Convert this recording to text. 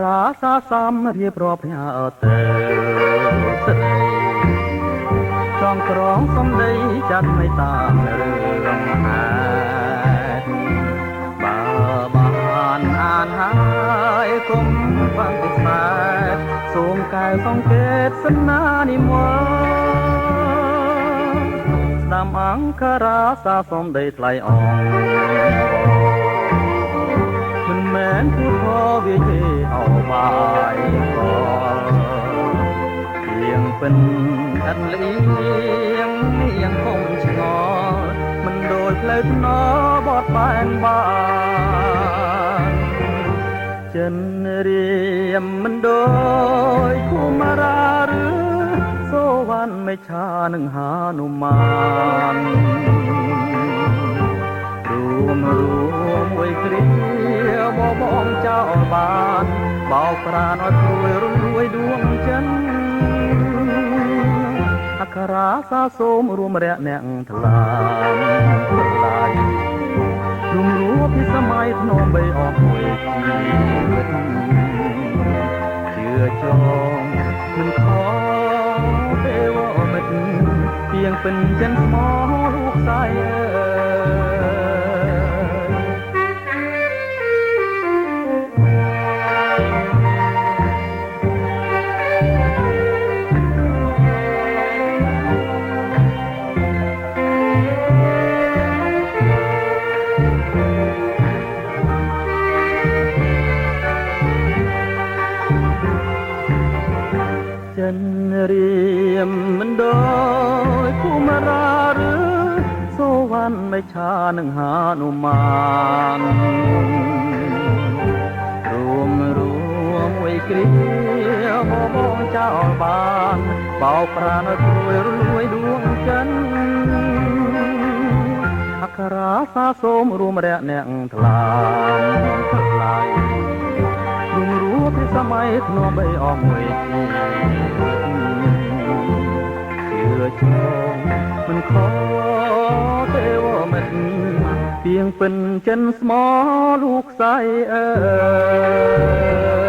រាសាសំរៀបរាប់ផ្ញើទៅស្រីចងក្រងសំដីចាត់ไม่តាមរឿងហេតុបើបានអានហើយគុំបានពិសេសសូមកែសង្កេតសនានិមន្តស្ដាំអង្គរាសាសំដីថ្លៃអងមិនមែនพูดพอវាយេเอาបាយក៏ទៀងពិនអត់លៀងនាងគំឆ្ងល់មិនដូចផ្លូវថ្នល់បត់បែនបានចិនរៀមមិនដូចគូមារាឬសូវ័នមេឆានឹងហានុមានរួមមួយគ្រាបងចោលបានបោកប្រាណឲ្យព្រួយរលួយដួងចិនអក្សរាសាសូមរួមរយៈអ្នកថ្លាមថ្លៃរំរួលពីសម័យធ្នមបីអស់មួយជីវិតជឿចងមិនខកទេវមិត្តទៀងពិនចិនស្មោលោកស្រីចិនរៀមមិនដូចគូមារាឬសូវ័នមេឆានឹងហានុមានរួមមួយគ្រាបងចោលបានបោកប្រាណឲ្យព្រួយរលួយដួងចិនអក្សរាសាសូមរួមរយៈអ្នកថ្លាមថ្លៃរំរួលពីសម័យធ្នមបីអស់មួយជីជឿចងមិនខកទេវមិត្តទៀងពិនចិនស្មោលោកស្រីអើ